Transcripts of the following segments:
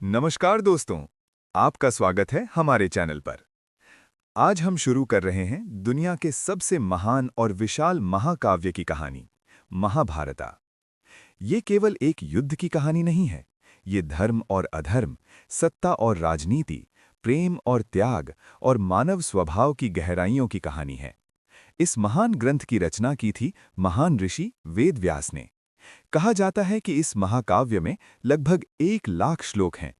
नमस्कार दोस्तों, आपका स्वागत है हमारे चैनल पर। आज हम शुरू कर रहे हैं दुनिया के सबसे महान और विशाल महाकाव्य की कहानी, महाभारता। ये केवल एक युद्ध की कहानी नहीं है, ये धर्म और अधर्म, सत्ता और राजनीति, प्रेम और त्याग और मानव स्वभाव की गहराइयों की कहानी है। इस महान ग्रंथ की रचना की थी महान ऋषि वेदव्यास ने। कहा जाता है कि इस महाकाव्य में लगभग 1 लाख श्लोक हैं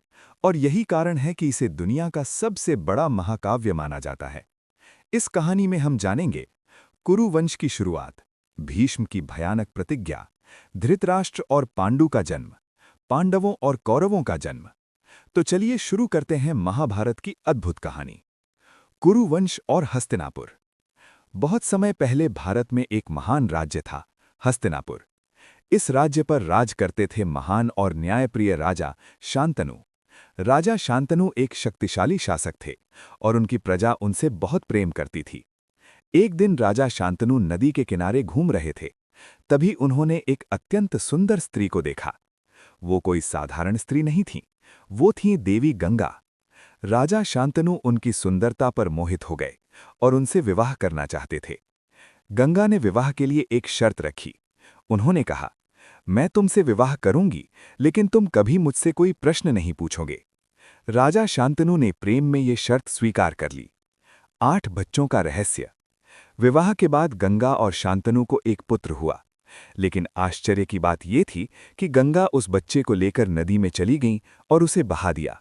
और यही कारण है कि इसे दुनिया का सबसे बड़ा महाकाव्य माना जाता है। इस कहानी में हम जानेंगे कुरु वंश की शुरुआत, भीष्म की भयानक प्रतिज्ञा, धृतराष्ट्र और पांडु का जन्म, पांडवों और कौरवों का जन्म। तो चलिए शुरू करते हैं महाभारत की अद्भुत कहानी। कुरु वंश और हस्तिनापुर। बहुत समय पहले भारत में एक महान राज्य था, हस्तिनापुर। इस राज्य पर राज करते थे महान और न्यायप्रिय राजा शांतनु। राजा शांतनु एक शक्तिशाली शासक थे और उनकी प्रजा उनसे बहुत प्रेम करती थी। एक दिन राजा शांतनु नदी के किनारे घूम रहे थे। तभी उन्होंने एक अत्यंत सुंदर स्त्री को देखा। वो कोई साधारण स्त्री नहीं थी, वो थी देवी गंगा। राजा शांतनु उनकी सुंदरता पर मोहित हो गए और उनसे विवाह करना चाहते थे। गंगा ने विवाह के लिए एक शर्त रखी। उन्होंने कहा, मैं तुमसे विवाह करूंगी, लेकिन तुम कभी मुझसे कोई प्रश्न नहीं पूछोगे। राजा शांतनु ने प्रेम में ये शर्त स्वीकार कर ली। 8 बच्चों का रहस्य। विवाह के बाद गंगा और शांतनु को एक पुत्र हुआ, लेकिन आश्चर्य की बात यह थी कि गंगा उस बच्चे को लेकर नदी में चली गई और उसे बहा दिया।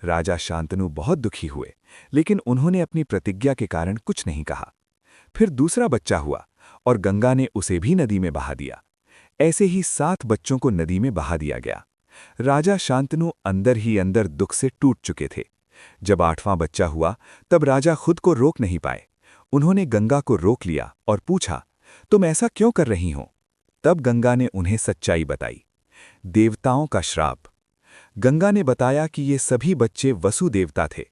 राजा शांतनु बहुत दुखी हुए, लेकिन उन्होंने अपनी प्रतिज्ञा के कारण कुछ नहीं कहा। फिर दूसरा बच्चा हुआ और गंगा ने उसे भी नदी में बहा दिया। ऐसे ही 7 बच्चों को नदी में बहा दिया गया। राजा शांतनु अंदर ही अंदर दुख से टूट चुके थे। जब 8वां बच्चा हुआ, तब राजा खुद को रोक नहीं पाए। उन्होंने गंगा को रोक लिया और पूछा, तुम ऐसा क्यों कर रही हो? तब गंगा ने उन्हें सच्चाई बताई। देवताओं का श्राप। गंगा ने बताया कि ये सभी बच्चे वसु देवता थे।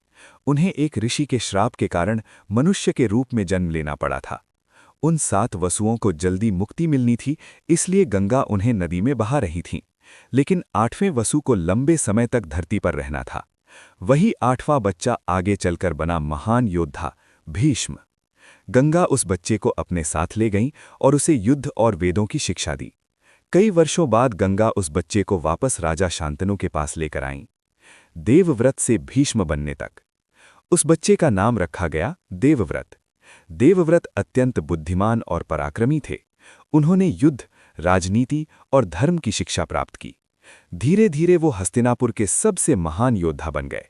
उन्हें एक ऋषि के श्राप के कारण मनुष्य के रूप में जन्म लेना पड़ा था। उन 7 वसुओं को जल्दी मुक्ति मिलनी थी, इसलिए गंगा उन्हें नदी में बहा रही थीं। लेकिन 8वें वसु को लंबे समय तक धरती पर रहना था। वही 8वां बच्चा आगे चलकर बना महान योद्धा भीष्म। गंगा उस बच्चे को अपने साथ ले गईं और उसे युद्ध और वेदों की शिक्षा दी। कई वर्षों बाद गंगा उस बच्चे को वापस राजा शांतनु के पास लेकर आईं। देवव्रत से भीष्म बनने तक। उस बच्चे का नाम रखा गया देवव्रत। देवव्रत अत्यंत बुद्धिमान और पराक्रमी थे। उन्होंने युद्ध, राजनीति और धर्म की शिक्षा प्राप्त की। धीरे धीरे वो हस्तिनापुर के सबसे महान योद्धा बन गए।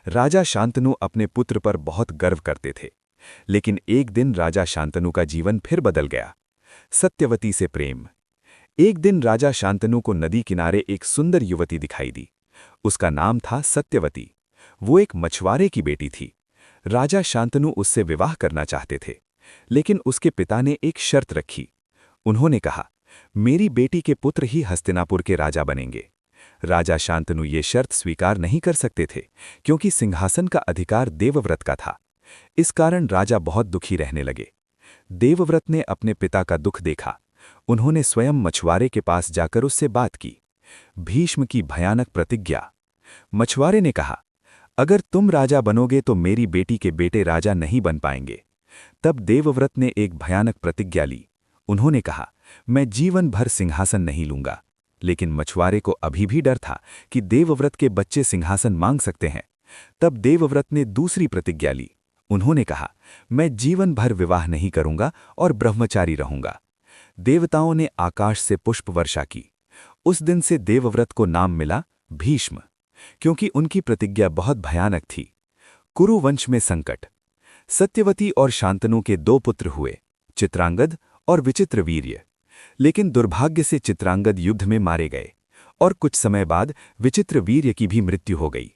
राजा शांतनु अपने पुत्र पर बहुत गर्व करते थे। लेकिन एक दिन राजा शांतनु का जीवन फिर बदल गया। सत्यवती से प्रेम। एक दिन राजा शांतनु को नदी किनारे एक सुंदर युवती दिखाई दी। उसका नाम था सत्यवती। वो एक मछुआरे की बेटी थी। राजा शांतनु उससे विवाह करना चाहते थे, लेकिन उसके पिता ने एक शर्त रखी। उन्होंने कहा, मेरी बेटी के पुत्र ही हस्तिनापुर के राजा बनेंगे। राजा शांतनु ये शर्त स्वीकार नहीं कर सकते थे, क्योंकि सिंहासन का अधिकार देवव्रत का था। इस कारण राजा बहुत दुखी रहने लगे। देवव्रत ने अपने पिता का दुख देखा। उन्होंने स्वयं मछुआरे के पास जाकर उससे बात की। भीष्म की भयानक प्रतिज्ञा। मछुआरे ने कहा, अगर तुम राजा बनोगे तो मेरी बेटी के बेटे राजा नहीं बन पाएंगे। तब देवव्रत ने एक भयानक प्रतिज्ञा ली। उन्होंने कहा, मैं जीवन भर सिंहासन नहीं लूंगा। लेकिन मछुआरे को अभी भी डर था कि देवव्रत के बच्चे सिंहासन मांग सकते हैं। तब देवव्रत ने दूसरी प्रतिज्ञा ली। उन्होंने कहा, मैं जीवन भर विवाह नहीं करूंगा और ब्रह्मचारी रहूंगा। देवताओं ने आकाश से पुष्प वर्षा की। उस दिन से देवव्रत को नाम मिला भीष्म, क्योंकि उनकी प्रतिज्ञा बहुत भयानक थी। कुरु वंश में संकट। सत्यवती और शांतनु के 2 पुत्र हुए, चित्रांगद और विचित्रवीर्य। लेकिन दुर्भाग्य से चित्रांगद युद्ध में मारे गए और कुछ समय बाद विचित्रवीर्य की भी मृत्यु हो गई।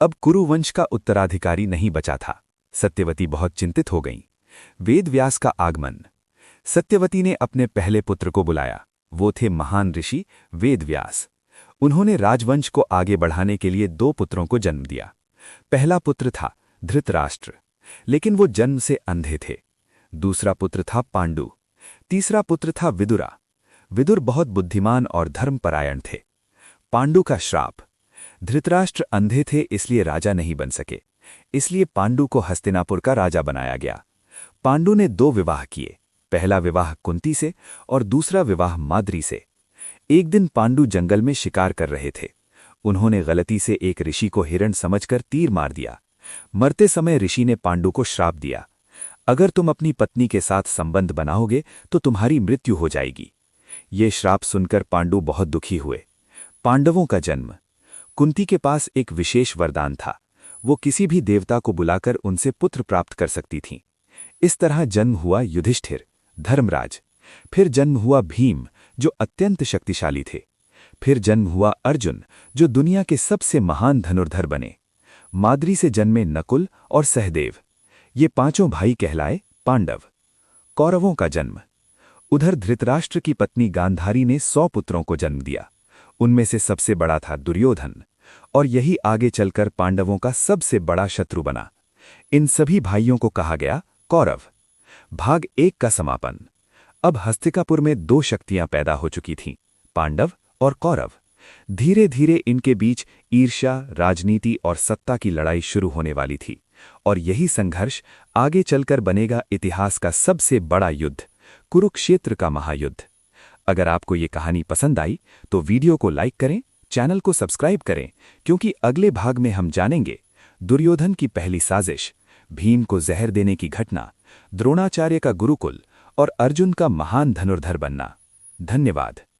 अब कुरु वंश का उत्तराधिकारी नहीं बचा था। सत्यवती बहुत चिंतित हो गईं। वेदव्यास का आगमन। सत्यवती ने अपने पहले पुत्र को बुलाया। वो थे महान ऋषि वेदव्यास। उन्होंने राजवंश को आगे बढ़ाने के लिए 2 पुत्रों को जन्म दिया। पहला पुत्र था धृतराष्ट्र, लेकिन वो जन्म से अंधे थे। दूसरा पुत्र था पांडु। तीसरा पुत्र था विदुरा। विदुर बहुत बुद्धिमान और धर्मपरायण थे। पांडु का श्राप। धृतराष्ट्र अंधे थे इसलिए राजा नहीं बन सके, इसलिए पांडु को हस्तिनापुर का राजा बनाया गया। पांडु ने 2 विवाह किए, पहला विवाह कुंती से और दूसरा विवाह माद्री से। एक दिन पांडु जंगल में शिकार कर रहे थे। उन्होंने गलती से एक ऋषि को हिरण समझकर तीर मार दिया। मरते समय ऋषि ने पांडु को श्राप दिया, अगर तुम अपनी पत्नी के साथ संबंध बनाओगे तो तुम्हारी मृत्यु हो जाएगी। ये श्राप सुनकर पांडु बहुत दुखी हुए। पांडवों का जन्म। कुंती के पास एक विशेष वरदान था, वो किसी भी देवता को बुलाकर उनसे पुत्र प्राप्त कर सकती थीं। इस तरह जन्म हुआ युधिष्ठिर, धर्मराज। फिर जन्म हुआ भीम, जो अत्यंत शक्तिशाली थे। फिर जन्म हुआ अर्जुन, जो दुनिया के सबसे महान धनुर्धर बने। माद्री से जन्मे नकुल और सहदेव। ये 5 भाई कहलाए पांडव। कौरवों का जन्म। उधर धृतराष्ट्र की पत्नी गांधारी ने 100 पुत्रों को जन्म दिया। उनमें से सबसे बड़ा था दुर्योधन, और यही आगे चलकर पांडवों का सबसे बड़ा शत्रु बना। इन सभी भाइयों को कहा गया कौरव। भाग 1 का समापन। अब हस्तिनापुर में 2 शक्तियां पैदा हो चुकी थीं, पांडव और कौरव। धीरे धीरे इनके बीच ईर्ष्या, राजनीति और सत्ता की लड़ाई शुरू होने वाली थी, और यही संघर्ष आगे चलकर बनेगा इतिहास का सबसे बड़ा युद्ध, कुरुक्षेत्र का महायुद्ध। अगर आपको ये कहानी पसंद आई तो वीडियो को लाइक करें, चैनल को सब्सक्राइब करें, क्योंकि अगले भाग में हम जानेंगे दुर्योधन की पहली साजिश, भीम को जहर देने की घटना, द्रोणाचार्य का गुरुकुल और अर्जुन का महान धनुर्धर बनना। धन्यवाद।